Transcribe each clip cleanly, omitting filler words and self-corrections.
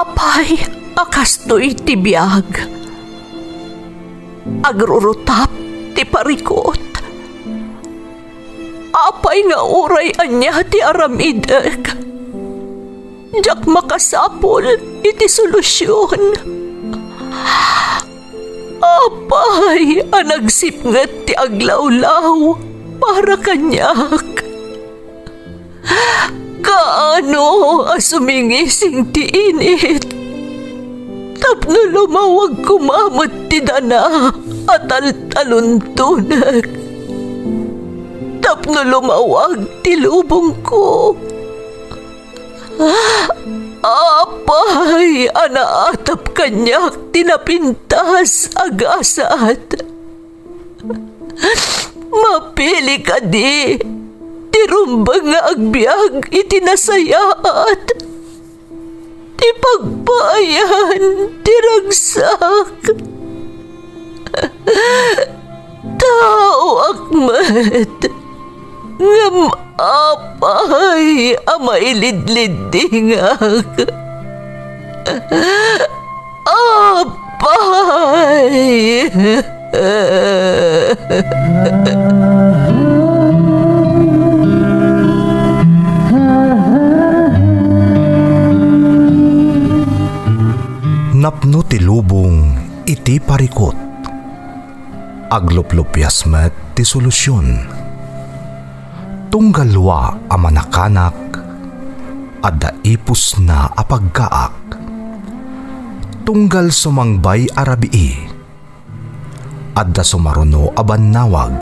Apay, akastoy ti biyag. Agrurutap ti parikot. Apay nga uray anya ti aramideg. Jak makasapol iti solusyon. Apay, anagsipnget ti aglawlaw para kanyak. Kaano asumingising ti init. Tapno lumawag kumamot ti dana at taluntunag. Tapno lumawag ti lubong ko. Apay, anaatap kanyak tinapintas agasat. Mapili ka di, tirumbang nga agbyag itinasayaat. Ti pagpayan, tiragsak. Tao akmat, ngam apay, amailidlidingak. Apay. Napno ti lubong iti parikot. Agluplupyas met ti solusyon. Tunggalwa a manakanak adda ipus na apagkaak. Tunggal sumangbay arabii adda sumaruno a bannawag.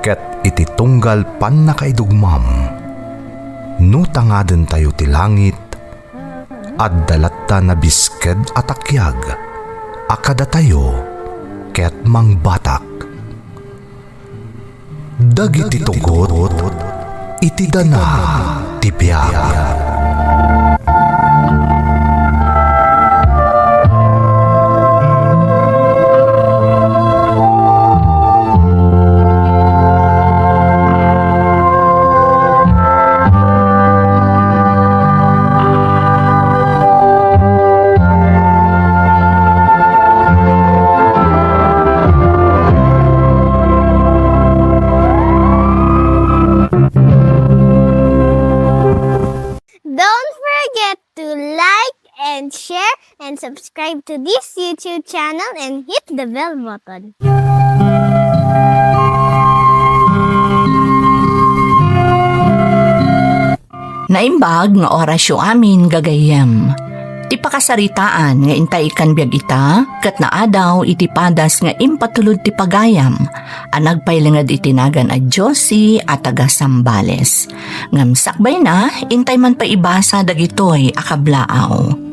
Ket iti tunggal pan nakaidugmam no tangaden tayo ti langit adda latta na bisked atakyag akada tayo ket mangbatak. Dagiti tugot iti dana ti biag. And subscribe to this YouTube channel and hit the bell button. Naimbag nga orasyo amin gagayem. Ti pakasaritaan nga intay kan biag ita, kat naadaw iti padas nga impatulod ti pagayam, anagpailingad itinagan a Josie at taga Sambales. Ngam sakbay na, intay man pa ibasa dagitoy akablaaw.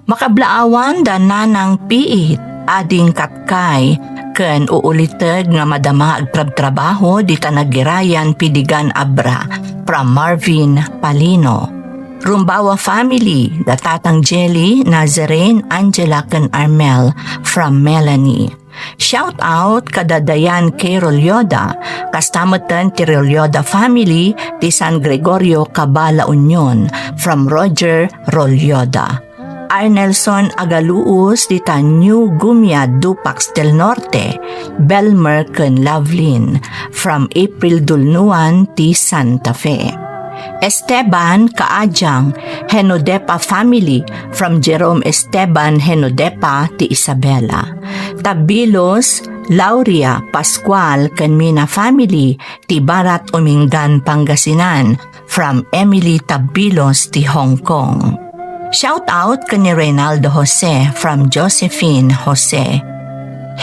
Makablaawan da nanang piit, ading katkay, ken uuliteg nga madama agtrab-trabaho di tanagirayan pidigan abra, from Marvin Palino. Rumbawa family, da tatang Jelly, Nazarene, Angela ken Armel, from Melanie. Shout out kada Dayan K. Rolyoda, kastamatan ti Rolyoda family, ti San Gregorio, Cabala Union, from Roger Rolyoda. Arnelson Agaluus di New Gumia Dupax del Norte, Belmer ken Lavlin, from April Dulnuan ti Santa Fe. Esteban Kaajang Henodepa family, from Jerome Esteban Henodepa ti Isabela. Tabilos Lauria Pascual ken Mina family ti Barat Umingan Pangasinan, from Emily Tabilos ti Hong Kong. Shout out kani Reynaldo Jose from Josephine Jose.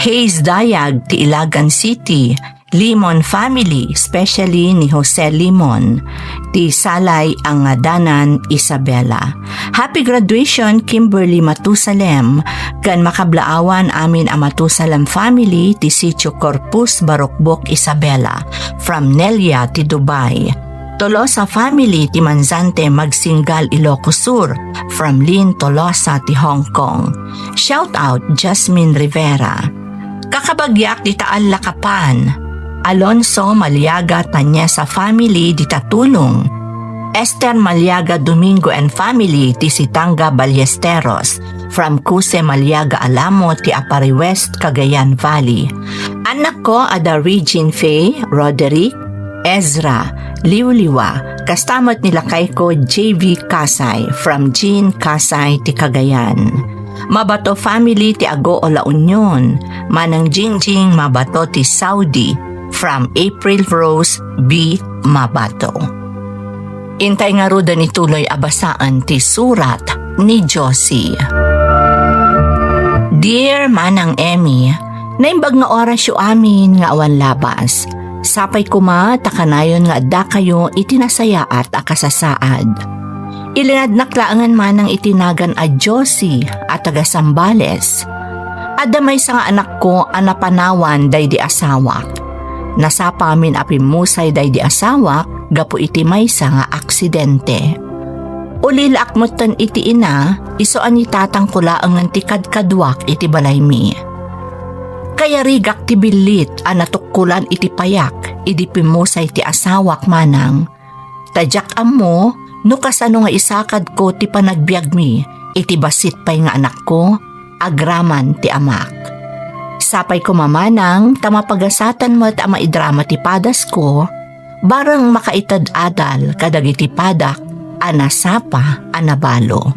Hayes Dayag ti Ilagan City, Limon family, especially ni Jose Limon, ti Salay ang Danan Isabela. Happy graduation Kimberly Matusalem, kan makablaawan amin ang Matusalem family ti Sitio Corpus Barokbok Isabela, from Nelia ti Dubai. Tolosa family ti Manzante Magsinggal Ilocos Sur, from Lynn Tolosa ti Hong Kong. Shout out Jasmine Rivera. Kakabagyak di Taal Lakapan, Alonso Maliaga Tanyesa family di Tatulong. Esther Maliaga Domingo and family ti Sitanga Ballesteros from Cuse Maliaga Alamo ti Apari West, Cagayan Valley. Anak ko ada Regine Faye, Roderick, Ezra, Liuliwa, kastamat nila kay ko JV Kasay from Jean Kasay ti Cagayan. Mabato family ti Ago o La Union, manang Jingjing Mabato ti Saudi from April Rose B. Mabato. Intay nga ruda ni tuloy abasaan ti surat ni Josie. Dear Manang Emmy, naimbag nga oras yu amin nga awan labas. Sapay kuma takanayon nga adda kayo itinasaya at akasasaad. Ilinad naklaangan manang itinagan a Josie at taga Sambales. Adda may sa nga anak ko anapanawan day di asawak. Nasapa min apimusay day di asawak, gapo iti maysa nga aksidente. Ulila akmutan iti ina, isoan ni tatang kulaang ng tikad-kadwak iti balay mi. Kaya rigak ti bilit anatukkulan iti payak, iti pimusay ti asawak manang. Tadyak amo, no kasano nga isakad ko ti panagbiag mi, iti basit pay nga anak ko, agraman ti amak. Sapay ko mamanang, tamapagasatan mo at maidrama ti padas ko, barang makaitad adal kadag iti padak, anasapa, anabalo.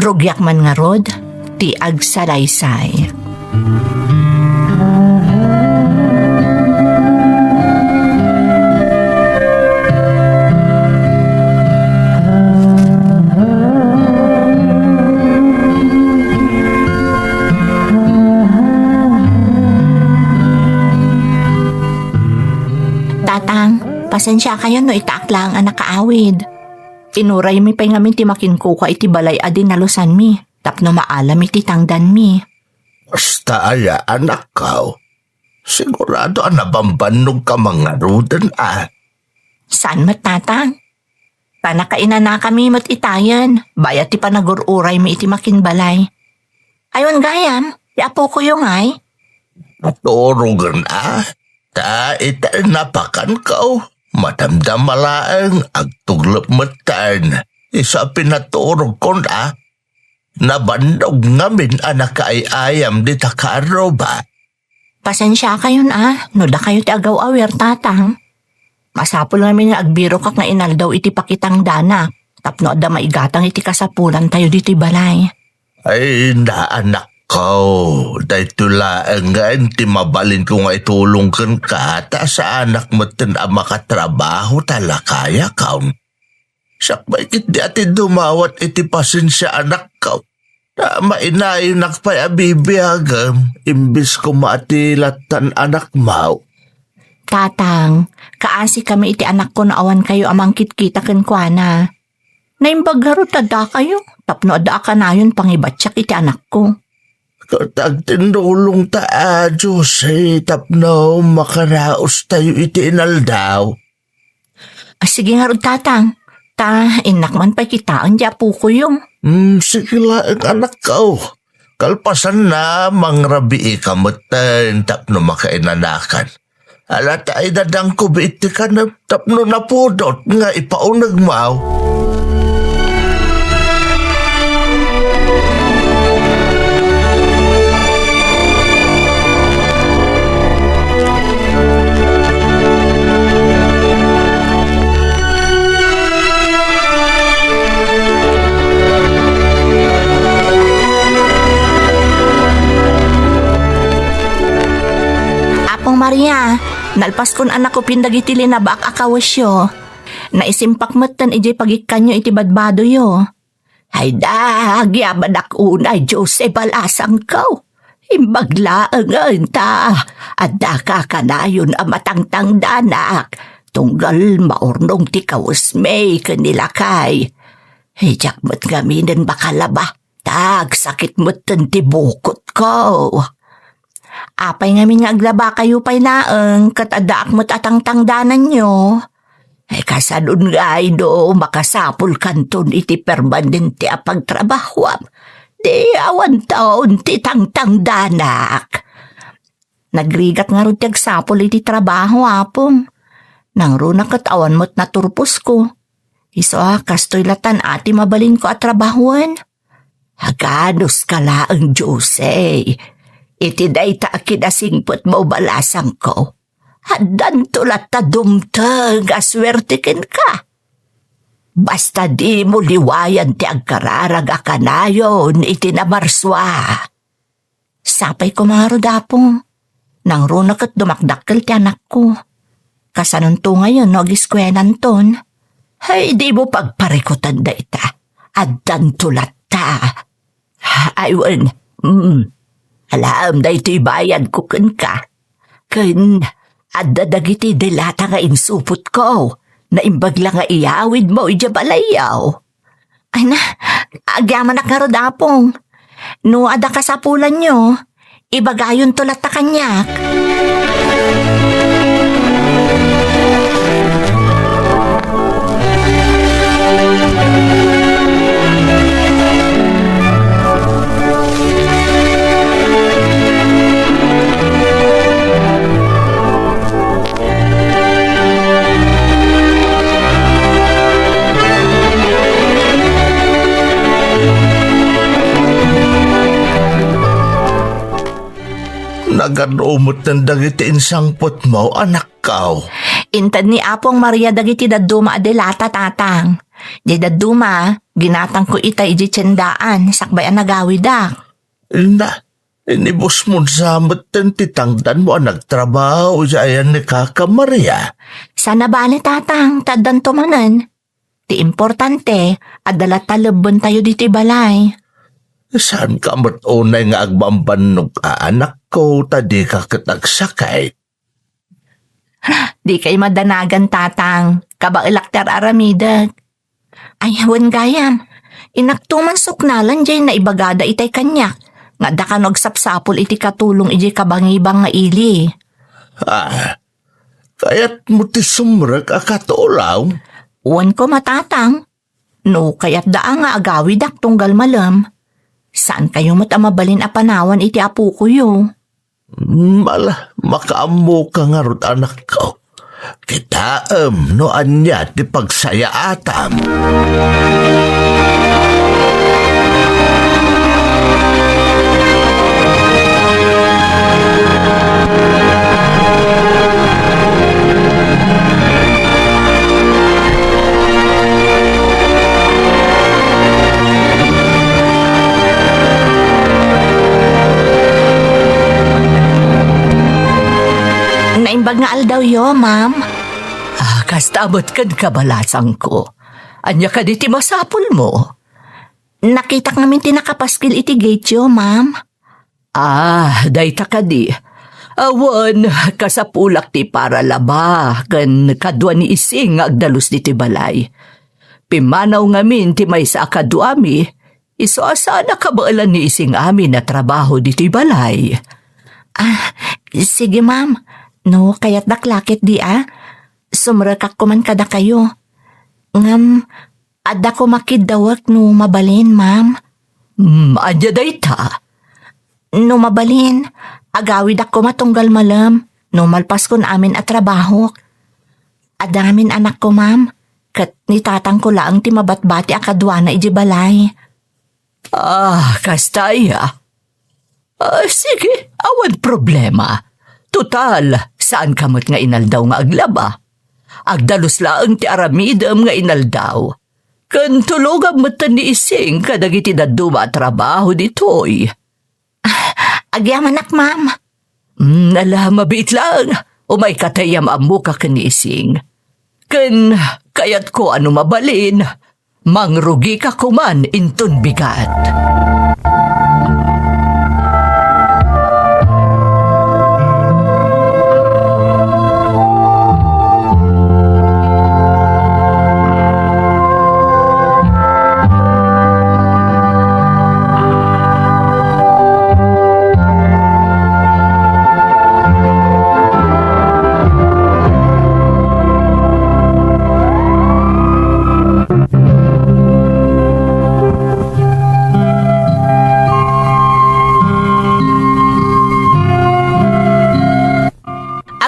Rugyak man nga rod, ti agsalaysay. Pasensya kayo no itaak lang ang nakaawid. Inuray mi pay ngamin ti makinkuka iti balay adin nalusan mi. Tapno maalam iti tangdan mi. Basta aya anak ka. Sigurado nabambanog ka mga rudan Saan matatang? Tanakaina na kami mat itayan. Bayat ti panagururay mi iti makinbalay. Ayon gayam, ti apo ko yung ay. Naturugan Ta napakan ka. Madamdam malaang agtuglap matan. Isa pinaturog ko nabandog ngamin anak ay ayam di takaro ba? Pasensya kayo no da kayo ti agaw-awir tatang. Masapol namin nga agbiro kak na inaldaw iti pakitang dana. Tapno da maigatang iti kasapulan tayo diti balay. Ay anak ko, dahil tulaan nga ti mabalin ko nga itulong kan ka ta sa anak mo makatrabaho talakaya kaun. Siyak bakit di ati dumawat iti pasensya anak ka. Na mainayo nakpay abibiyagam, imbis ko maatilatan anak mo. Tatang, kaasi kami iti anak ko na awan kayo amang kitkita kenkwana. Naimbagaro tada kayo, tapno ada ka na yun pangibatsak iti anak ko. Katag tinulong Diyos tapno makaraos tayo iti inaldaw. Sige nga rin tatang, inakman pa kitaan di apo ko yung. Sige lang anak ko. Kalpasan na mangrabi ikamatan tapno makainanakan. Alata ay dadang ko biti ka na tapno napudot nga ipaunag mo. Maria, nalpas kon anak ko pindagiti linabak akawasyo. Naisimpak matan ijay pagikanyo iti badbado yo. Ay nagyabadak unay Jose balasang kau. Imbaglaang ta. Adda ka kanayon ang matangtang danak. Tunggal maurnong ti kawusmay kanilakay. Hijak mo't gaminin bakalaba. Tag sakit mo't ti bukot ko. Apay ngamin nga aglaba kayo pa'y naang katadaak mo't atang-tangdanan nyo. Ay kasadun nga ay do makasapul kanton iti permanente a pagtrabahwam. Di awan taon ti tang-tangdanak. Nagrigat nga rin tiagsapul iti trabaho apong. Nang runa katawan mo't naturpos ko. Iso kastoy latan ati mabalin ko at trabahuan. Haganos ka laang Jose. Iti day ta kinasingpot mo balasang ko. Hadan tulat ta dumtag aswertikin ka. Basta di mo liwayan ti agkararag akanayon iti namarswa. Sapay ko mga rodapong. Nang runak at dumakdakkel ti anak ko. Kasanon to ngayon no giskwenan ton. Ay di mo pagparikutan da ita. Adan tulat ta. Aywan. Alam da ito'y bayan ko kan ka. Kan adadagiti dilata nga insupot ko. Na imbag lang nga iyawid mo ijabalayaw. Ay na, agyaman na karodapong. No ada kasapulan nyo, ibagayon tulat ta kanyak. Naganumot ng dagiti insangpot mo, anak ko. Intad ni Apong Maria dagiti daduma adelata tatang. Di daduma, ginatang ko itay iji tsendaan, sakbayan nagawidak. Inibos mo samot ng titangdan mo ang nagtrabaho sa ayan ni Kaka Maria. Sana bali tatang, tadan tumanan. Ti importante, adala talabon tayo diti balay. Saan ka mo't unay nga agbambanog anak ko, tadi ka katagsakay? Di kay madanagan tatang, kabailak ter aramidag. Ay, hawan gayam, inaktuman suknalan dyan na ibagada itay kanyak, nga da ka nagsapsapol iti katulong iti kabangibang nga ili. Kaya't mo ti sumrek akatulaw? Uwan ko matatang, no kayat daan nga agawidak tunggal malam. Saan kayo matamabalin a panawan iti apo ko yo? Makaamo ka nga rot anak ko. Kitaam no anya ti pagsaya atam. Naimbag nga aldaw yo, ma'am. Kastabot kad kabalasang ko. Anya ka diti masapul mo. Nakita namin tinakapaskil iti gate yo, ma'am. Dayta ka di. Awan, kasapulak ti para laba, kan kadwa ni ising agdalus diti balay. Pimanaw ngamin ti may sa akaduami, iso asana kabaalan ni ising amin na trabaho diti balay. Sige ma'am, no kayat daklakit di sumrakak ko man kada kayo. Ngam, ada ko makidawak no mabalin ma'am. Adya dayta. No mabalin, agawid ako matunggal malam, no malpas ko na amin at trabaho. Adamin anak ko ma'am, kat nitatang ko lang ti mabatbati akadwana iji balay. Kastaya. Sige, awan problema. Total, saan kamot nga inaldaw nga aglaba? Agdalos laang ti aramidam nga inaldaw. Kan tulogam matan ni ising kadagiti daduma trabaho ditoy. Agyaman nak, ma'am. Mabit lang. Umay katayam amu ka kanising. Kan kayat ko ano mabalin, mangrugi ka kuman inton bigat.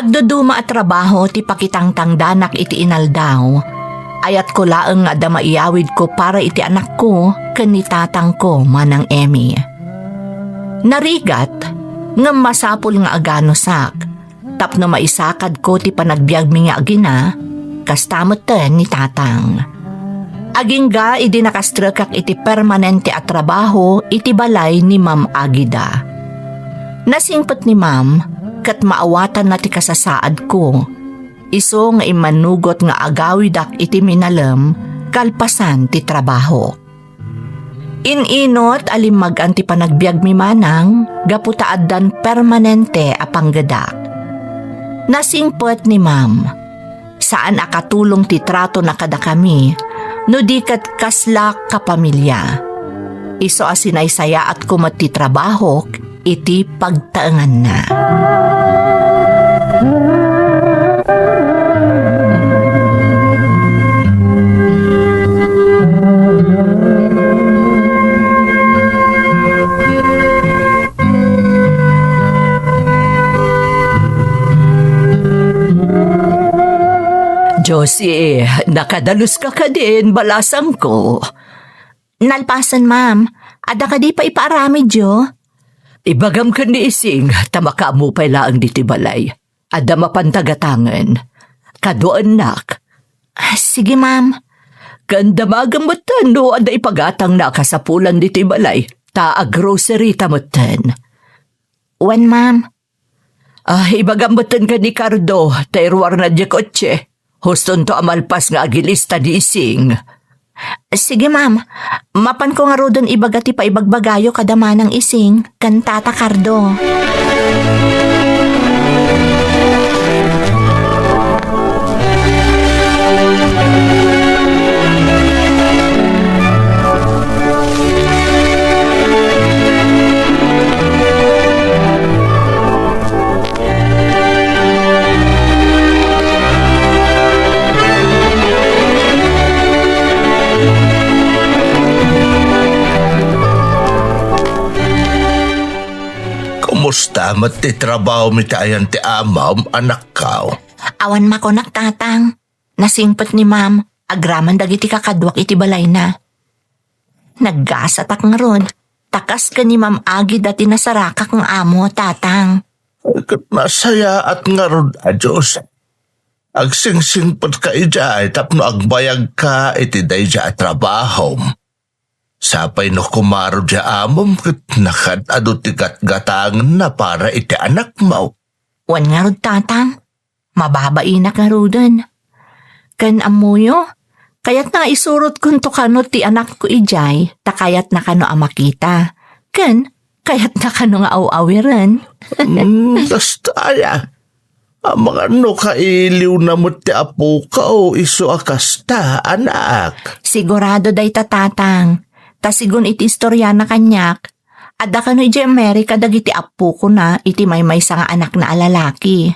Agduduma at trabaho ti pakitang tangdanak iti inaldaw. Ayat ko laeng nga da maiyawid ko para iti anak ko ken ni tatang ko manang Emmy. Narigat nga masapul nga agano sak. Tapno maisakad ko ti panagbiag mi nga agina kastamot ten ni tatang. Agingga idi nakastrukak iti permanente at trabaho iti balay ni Ma'am Agida. Nasingpet ni Ma'am kat maawatan na ti kasasaad ko. Iso nga imanugot nga agawidak iti minalem kalpasan ti trabaho. Ininot alimag ti panagbiag mi manang gaputaaddan permanente a panggadak. Nasingpet ni Ma'am, saan akatulong ti trato na kada kami no di kat kaslak kapamilya. Iso asinaysaya at kumat ti trabaho iti pagtaengan na. Josie, nakadalos ka din, balasang ko. Nalpasan, Ma'am. Ada ka di pa ipaarami, Jo? Ibagam ka ni Ising, tamaka mo pa ilaang diti balay. Ada mapantagatangan. Kadoan nak. Sige, Ma'am. Ganda magamutan no, ada ipagatang na kasapulan diti balay. Ta a grocery tamutan. Wan, Ma'am. Ibagamutan ka ni Cardo, tairwar na di kotse. Huston to amalpas nga agilista di Ising. Sige, Ma'am. Mapan ko nga rodon ibagati pa ibagbagayo kadama ng Ising kan Tata Cardo. Kumusta mati trabaho mi tayan ti amam anak kao? Awan makonak tatang. Nasingpet ni Ma'am. Agraman dagiti kakadwak iti balay na. Naggasatak nga ron. Takas ka ni Ma'am Agi dati nasarakak ng amo, tatang. Kat masaya at nga ron Diyos. Agsingsingpot ka ijay tapno agbayag ka iti dayja at trabaho. Sapay no kumaro dya amom kat nakadado ti gatgatangan na para iti anak mo. Wan nga ron, tatang. Mababainak nga rodon. Kan amuyo, kayat na isurot kun to kano ti anak ko ijay, takayat na kano amakita. Kan, kayat na kano nga awawiran. Kastaya. Ang mga no kailiw na mo ti apo ka o iso akasta, anak. Sigurado day tatang. Tasigon iti istorya na kanyak. Ada kano iti Amerika dagiti apo ko na iti may nga anak na alalaki.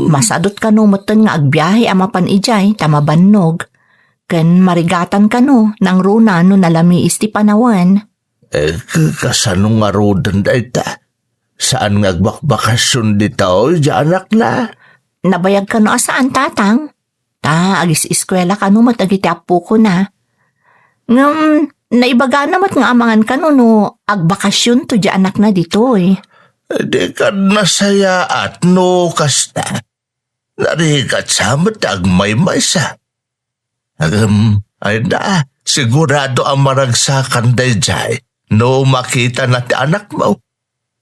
Masadot kano moten nga agbiyahe amapan ijay tamabannog. Ken marigatan kano nang runa no nalami isti panawan. Kasano nga rodan da ita? Saan nga agbakbakasyon dito, anak na? Nabayag kano asaan, tatang? Agis eskwela kano matagiti apo ko na. Ngam, naibaga namat nga amangan kano no agbakasyon to di anak na dito eh. Di ka nasaya at no kasta. Narigat sa matag may maysa. Ay na, sigurado ang maragsakan day jay. No makita na ti anak mo.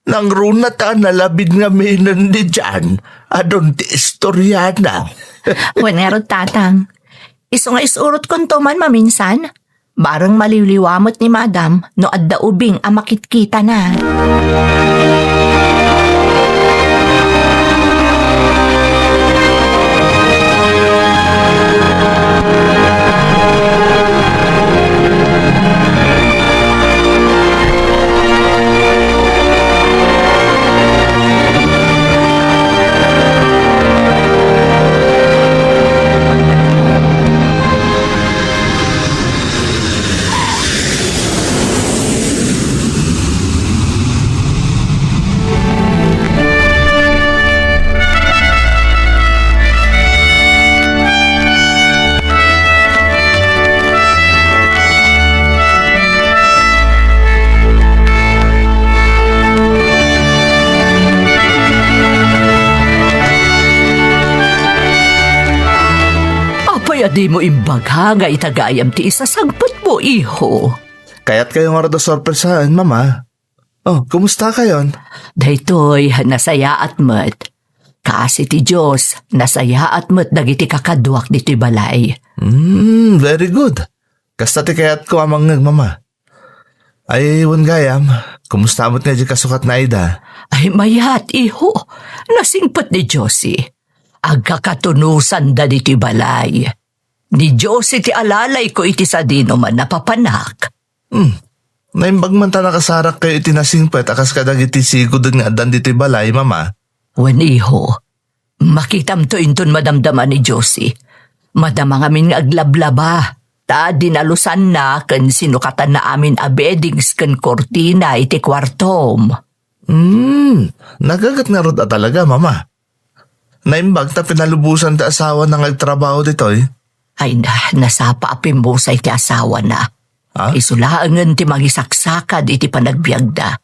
Nang runa ta nalabid nga minan di dyan. Adon ti istorya na. Wanero, tatang. Iso nga isurot kon to man maminsan. Barang maliliwamot ni madam no adda ubing ang makitkita na. Kaya di mo imbagha nga itagayam ti isa sagpot mo, iho. Kaya't kayo nga rado sorpresahan, mama. Oh, kumusta kayon? Daytoy, nasaya at mat. Kasi ti Diyos, nasaya at mat dagiti kakadwak diti balay. Very good. Kasta ti kaya't ko amang mama. Ay, wan gayam. Kumusta mo't nga di kasukat na ida? Ay mayat, iho. Nasingpat ni Josie. Agkakatunusan da diti balay. Ni Josie ti alalay ko iti sa dino man napapanak. Naimbag man ta nakasarak kayo itinasingpet akas kadag iti sigudod nga adan diti balay, mama. Wen iho, makitam to inton madamdaman ni Josie. Madama ngamin nga aglablaba. Ta dinalusan na ken sinukatan na amin a beddings ken kortina iti kwartom. Nagagat nga rod talaga, mama. Naimbag ta pinalubusan ta asawa nang agtrabaho ditoy. Ay nasapa apimbusay ti asawa na. Ha? Isulaangan ti magisaksakad iti panagbiagda.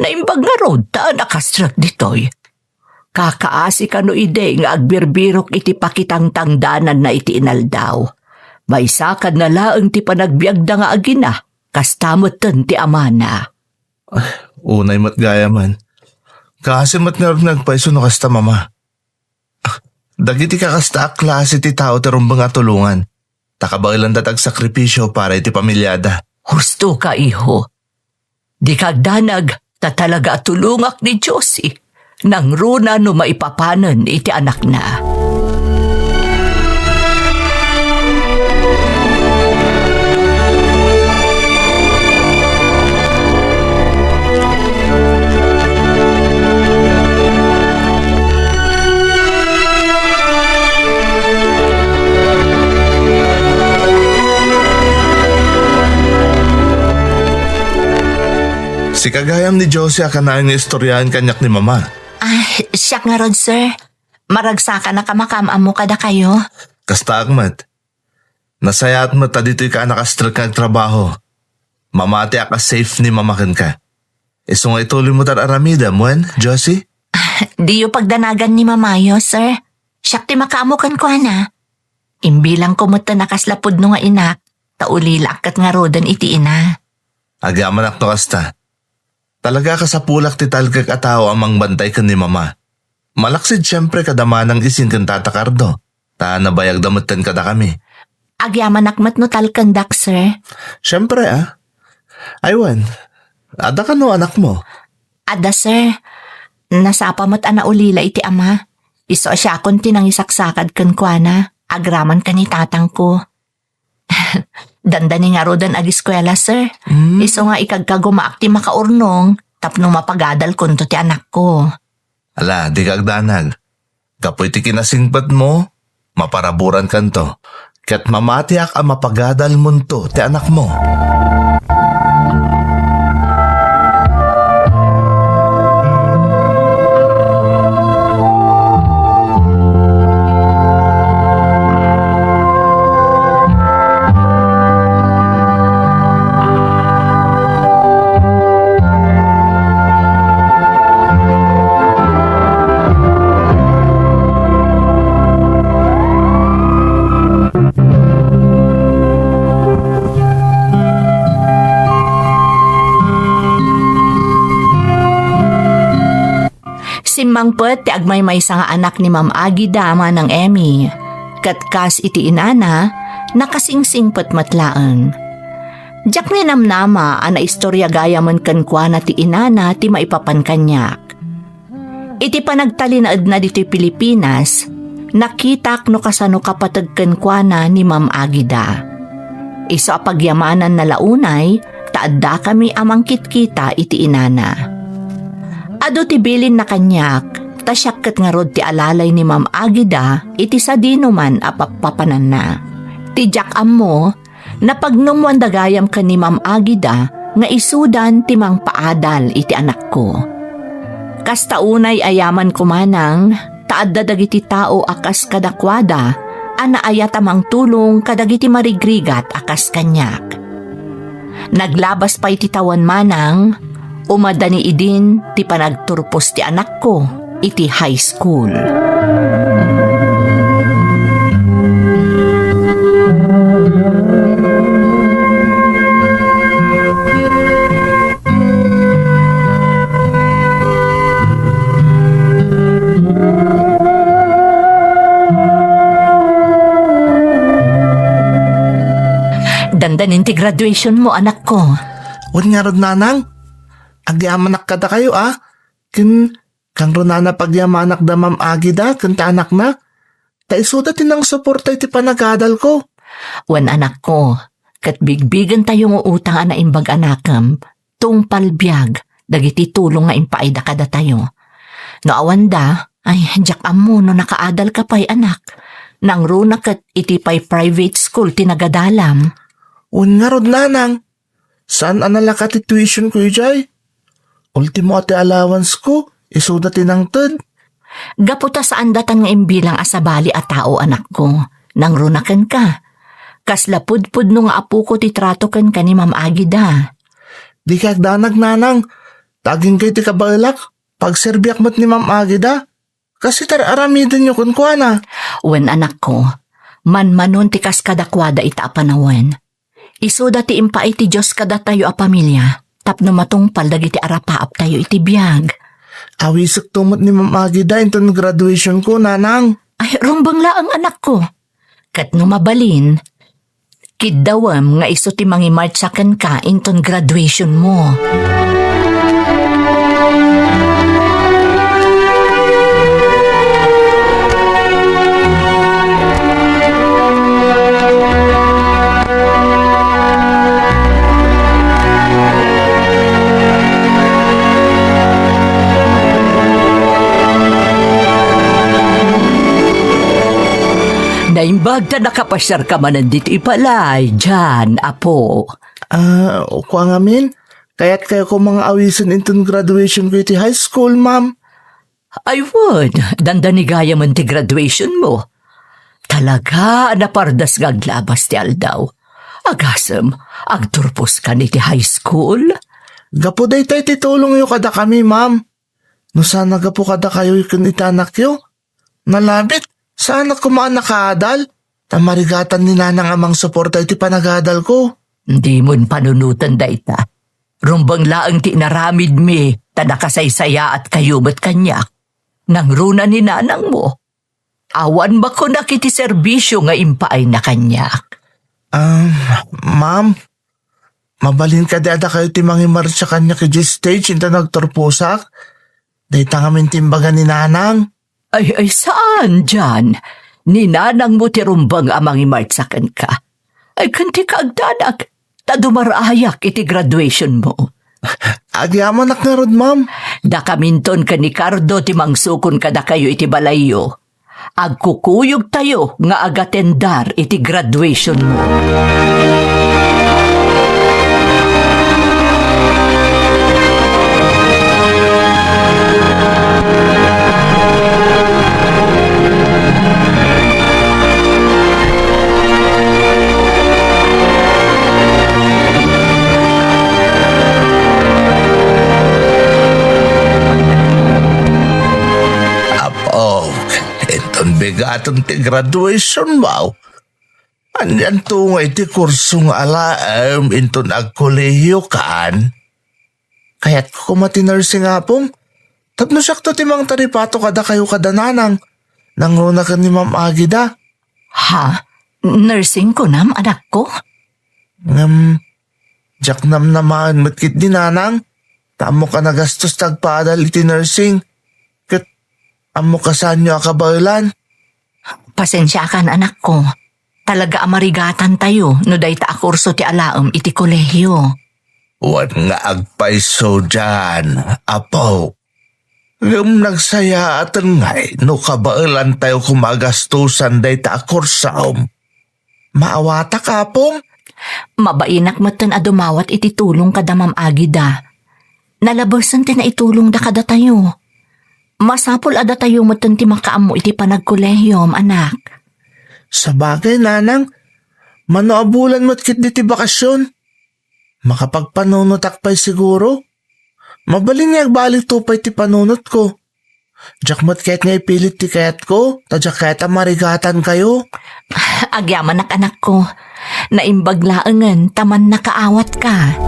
Naimbag nga rod ta nakastrak ditoy. Kakaasi kano ide nga agbirbirok iti pakitang tangdanan na iti inaldaw. May sakad na laeng ti panagbiagda nga agina, kastamoten ti amana. Unay mat gaya man. Kasi mat nga rin nagpaiso no kasta, mama. Dagiti kakasta klase ti tao ti rumbang nga tulungan. Takabailan datag sakripisyo para iti pamilyada. Husto ka, iho. Di kagdanag, tatalaga tulungak ni Josie. Nang runa no maipapanan iti anak na. Si kagayam ni Josie akanayon nga istoryahan kanyak ni mama. Ay, siyak nga rod, sir. Maragsaka na kamakam mo kada kayo. Kasta agmat. Nasayat mo ta dito'y ka nakastrak kag trabaho. Mamati aka safe ni mamakan ka. Iso nga ituloy mo tar aramida mo, Josie? Di yung pagdanagan ni mamayo, sir. Siyak ti makamukan ko, na. Imbilang ko mo ta nakaslapod no nga inak. Taulilak kat nga rodan iti ina. Agaman ak no kasta. Talaga ka sa pulak ti talgag ataw amang bantay ka ni mama. Malaksid siyempre kadamanang isin kan tatakardo. Ta nabayag damutan kada kami. Agyaman akmat no talkandak, sir. Siyempre Aywan, ada ka no anak mo. Ada, sir. Nasapa mo't ana ulila iti ama. Iso siya kon tinangisaksakan kan kuana. Agraman ka ni tatang ko. Dandani nga rodan ag-eskwela, sir. Iso nga ikagkagumaak ti makaurnong, tapno mapagadal kunto ti anak ko. Ala, di ka agdanag. Kapoy ti kinasingpat mo, maparaburan kanto. Kat mamatiak ang mapagadal munto ti anak mo. Simmangpet ti agmay sa nga anak ni Ma'am Agi dama ng Emmy. Katkas iti inana, nakasingsingpet matlaan. Diyak ni namnama ana istorya gaya man kankwana ti inana ti maipapan kanyak. Iti panagtalinaad na dito'y Pilipinas, nakitak no kasano kapatag kankwana ni Ma'am Agida. Iso apagyamanan na launay, taadda kami amang kitkita iti inana. Ado ti bilin na kanyak, tasyak nga rod ti alalay ni Ma'am Agida, iti sa dinuman apapapanan na. Tijak ammo, napagnumwan dagayam ka ni Ma'am Agida, nga isudan ti mang paadal iti anak ko. Kastaunay ayaman kumanang, taadda dagiti tao akas kadakwada, ana ayatamang tulong kadagiti marigrigat akas kanyak. Naglabas pa iti tawan manang, umadani idin ti panagturpos ti anak ko iti high school. Dandanin ti graduation mo, anak ko. Wan nga rod nanang. Agyamanak kada kayo kang runana pagyamanak da Ma'am Agida, kanta anak na. Ta isuda tinang suporta iti panagadal ko. Wan anak ko, kat bigbigan tayo ng utang na imbag anakam, tung palbiag, dagiti tulong nga impaida kada tayo. No awanda, ay jak amo no nakaadal ka pa'y anak. Nang runa kat iti pa'y private school tinagadalam. Wan nga rod nanang. Saan analaka ti tuition ko ijay? Ultimo ati allowance ko, isuda tinang ted. Gaputa saan datan nga imbilang asabali at tao anak ko, nang runakan ka. Kaslapud-pud no nga apu ko titrato kan ka ni Ma'am Agida. Di kag danag nanang. Taging kay ti kabalak, pagserbiak mat ni Ma'am Agida. Kasi aramidin nyo kun kuana. Wen anak ko, manmanon ti kas kadakwada ita apanawan. Iso dati impa iti Diyos kada tayo a pamilya, tapno matungpal dagiti arapaap tayo iti biyag. Awisik tumot ni Ma'am Agida inton graduation ko, nanang. Ay, rumbang laang anak ko. Kat no mabalin, kiddawam nga iso ti mangimartsakan ka inton graduation mo. Naimbag na nakapasyar ka man nandito ipalay, dyan, apo. Kwa ngamin, kaya't kayo ko mga awisan inton graduation ko iti high school, ma'am. Ay, wad, dandanigaya man ti graduation mo. Talaga, napardas gaglabas ti aldaw. Agasem, agturpos ka ni ti high school? Gapo day tayo titulong yo kada kami, ma'am. No sana gapo kada kayo ikon itanak yo. Nalabit, sana kumaan nakaadal. Tamarigatan ni nanang amang suporta iti panagadal ko. Hindi mo'n panunutan da ita. Rumbang laang ti naramid mi, ta nakasaysaya at kayumat kanya. Nang runa ni nanang mo. Awan ba ko nakiti serbisyo nga impaay na kanya? Ma'am, mabalin ka di ada kayo timangimar sa kanya kay stage inta nagturpusak. Day tangamin timbaga ni nanang. Ay saan dyan? Ni nanang mo ti rumbang amang imartsakan ka. Ay kanti ka agdanak, ta dumarayak iti graduation mo. Agyaman na rod, ma'am. Da kaminton ka ni Cardo ti mangsukon ka da kayo iti balayo. Agkukuyog tayo nga agatendar iti graduation mo. Bigatong ti graduation mo. Anyan tungay ti kursong alaam inton agkolehiyo kaan. Kaya't ko kumati-nursing nga pong. Tapno sakto timang taripato kada kayo kada nanang. Nanguna ka ni Ma'am Agida. Ha? Nursing ko nam, anak ko? Jak nam naman matkit di nanang. Tamo ka nagastos tagpadal iti nursing. Kat amo kasan nyo akabalan. Pasensya kan anak ko. Talaga amarigatan tayo no day ta akurso ti alaom iti kolehiyo. Wan nga agpaiso dyan, apo. Ngam nagsaya atan ngay no kabailan tayo kumagastusan day ta akursaom. Maawata ka pong. Mabainak matan adumawat iti tulong kada Ma'am Agida. Nalabasan ti na itulong da kada tayo. Masapol ada tayo matan ti makaamo iti panagkolehiyom, anak. Sa bagay, nanang, manoabulan mo't kit di ti bakasyon. Makapagpanunot akpay siguro. Mabalin niya agbalik tupay ti panunot ko. Diyak mo't kahit nga ipilit ti kayat ko, tadyak kahit marigatan kayo. Agyaman anak ko, naimbaglaangan taman nakaawat ka.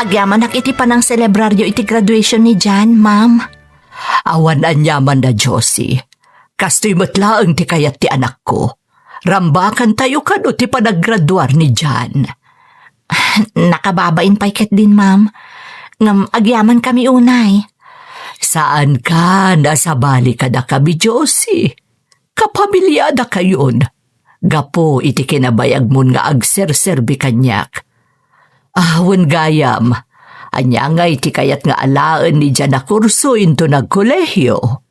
Agyaman iti pa ng celebraryo iti graduation ni Jan, ma'am. Awan anyaman na, Josie. Kastoy matlaang ti kayat ti anak ko. Rambakan tayo kano ti panaggraduar ni Jan. Nakababain paiket din, ma'am. Ngam agyaman kami unay. Saan ka? Nasa bali ka na kami, Josie. Kapamilyada kayon. Gapo iti kinabayag mo nga agserserbi kanyak. Awan gayam, anya nga iti kayat nga alaan ni dyan na kurso into nagkolehyo.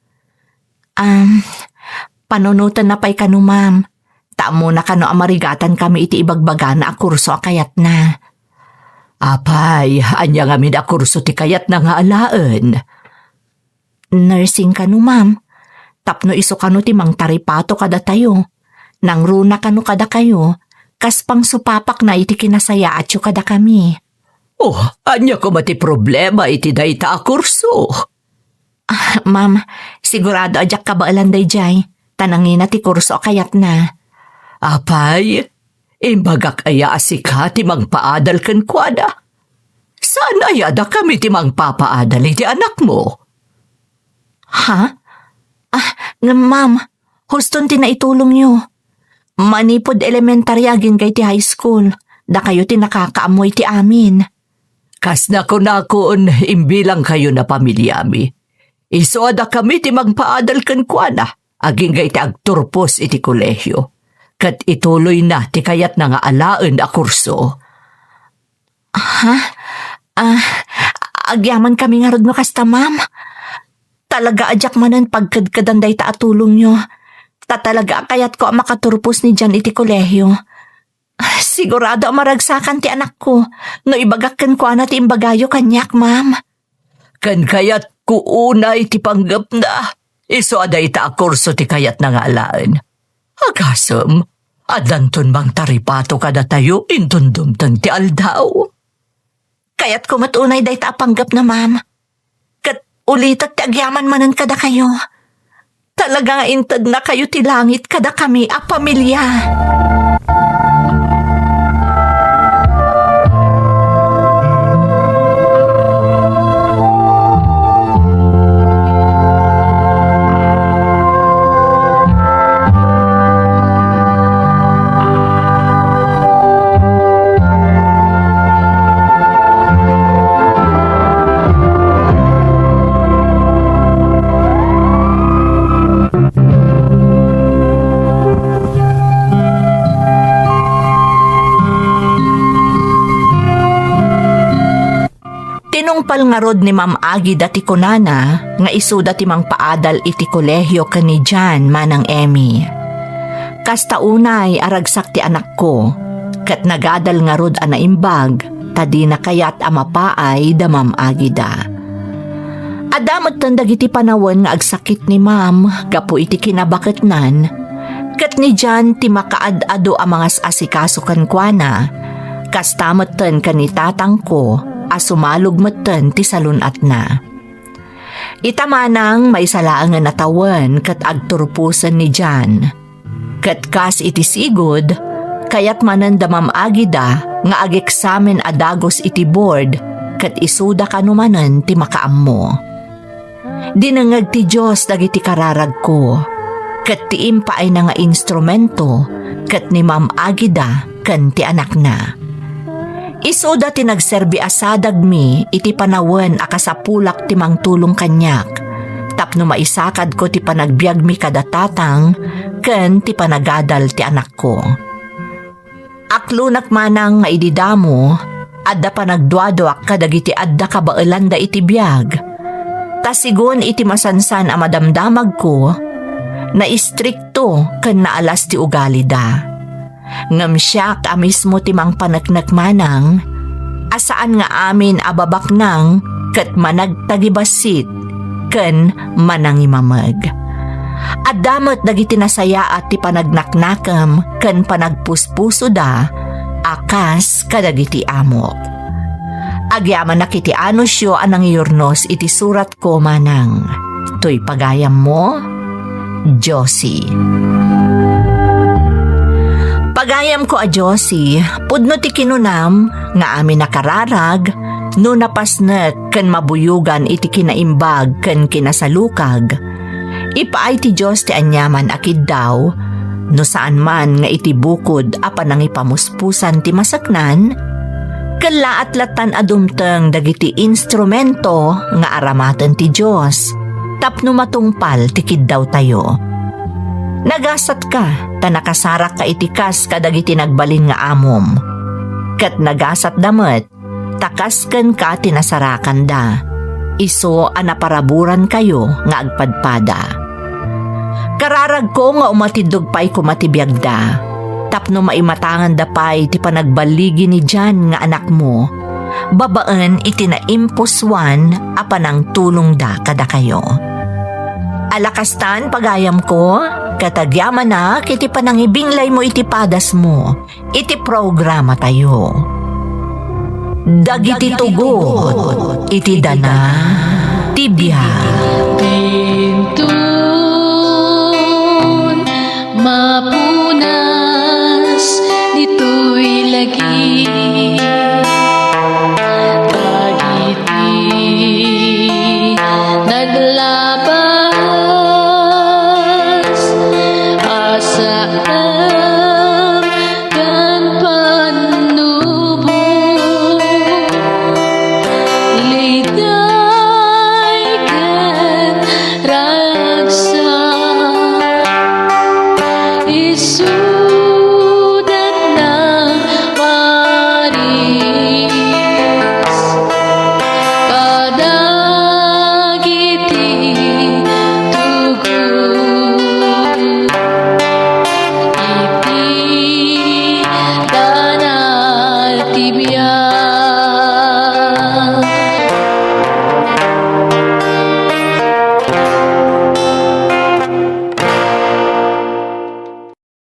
Panunutan na pa'y kanu, ma'am. Tamo na kano amarigatan kami iti ibagbaga na kurso a kayat na. Apay, anya nga min a kurso ti kayat na nga alaan. Nursing kanu, ma'am. Tapno iso kanu ti mang taripato kada tayo. Nang runa kanu kada kayo. Kas pang supapak na iti kinasaya at kada kami. Oh, anya ko mati problema iti dayta a kurso. Ma'am, sigurado ajak ka ba alanday jay? Tanangin na ti kurso kayat na. Apay, imbagak aya asika ti magpaadal ken kwada. Saan ayada kami ti magpapaadal iti anak mo? Ha? Ma'am, huston ti naitulong nyo. Manipod elementaryagin kay ti high school. Da kayo ti nakakaamoy ti amin. Kas na ko imbilang kayo na pamilyami. Isoada kami ti magpaadal kan kuana. Aging kay ti agturpos iti kolehyo. Kat ituloy na ti kayat na nga alaan a kurso. Ha? Agyaman kami nga rod mo kasta, ma'am. Talaga ajak manan pagkadkadanday ta atulong nyo. Tatalaga kayat ko makaturpos ni Jan iti kolehyo. Sigurado maragsakan ti anak ko. No ibagakan ko na ti imbagayo kanyak, ma'am. Kan kayat ko unay ti panggap na. Iso aday ta kurso ti kayat na nga alaan. Agasam, adanton bang taripato kada tayo intundumtang ti aldaw. Kayat ko matunay day ta panggap na, ma'am. Kat ulitat ti agyaman manan kada kayo. Talaga nga intad na kayo ti langit kada kami a pamilya. Tinungpal nga rod ni Ma'am Agi dati kunana nga isuda ti mang paadal iti kolehyo kani Jan manang Emmy. Kasta unay aragsak ti anak ko, kat nagadal nga rod ana imbag, tadi na kayat amapaay da Ma'am Agi da. Adamot tandag iti panawan nga agsakit ni Ma'am, gapo iti kinabaketnan, kat ni Jan ti makaad-ado ang mga asikaso kankwana, kastamot tan kanitatang ko, asumalog matan ti salunat na. Itamanang may salaang nga natawan kat agturpusan ni Jan. Kat kas iti sigod, kayat manan da Ma'am Agi da nga ag-examen adagos iti board kat isuda kanumanan ti makaammo. Dinangag ti Diyos dagiti kararag ko, kat ti impa ay nga instrumento kat ni Ma'am Agi da kan ti anak na. Isuda ti nagserbi asadag mi iti panawen akasapulak ti mangtulong kanyak. Tapno maisakad ko ti panagbiag mi kadatatang ken ti panagadal ti anak ko. Aklunak manang nga ididamo, adda panagduaduak kadagiti adda kabaelanda iti biag. Tasigon iti masansan a madamdamag ko, na istrikto ken naalas ti ugali da. Ngam siya ka mismo timang panaknak manang, asaan nga amin ababak nang kat managtagibasit ken manangimamag. Adamot dagiti nasaya at ti panagnaknakam ken panagpuspuso da, akas kadagiti amok. Agyaman nakiti anusyo anang yurnos iti surat ko manang. To'y pagayam mo, Josie. Pagayam ko a Josie, pudno ti kinunam nga amin nakararag, No napasnet kan mabuyugan iti kinaimbag kan kinasalukag, ipaay ti Diyos ti anyaman akid daw, no saan man nga iti bukod apan ang ipamuspusan ti masaknan, kalaat-latan adumteng dagiti instrumento nga aramatan ti Diyos, tapno matungpal tikid daw tayo. Nagasat ka, ta nakasarak ka itikas kadagiti nagbalin nga amom. Kat nagasat damet, takasken ka tinasarakan da. Iso anaparaburan kayo nga agpadpada. Kararag ko nga umatidog pa'y kumatibiyag da. Tapno maimatangan da pa'y ti panagbaligi ni Jan nga anak mo. Babaan iti na impuswan apanang tulong da kada kayo. Alakastan pagayam ko, katagyaman na kiti panangibinglay mo iti padas mo, iti programa tayo. Dagiti tugot, iti dana, tibiyag. Tintun, mapunas, dito'y lagi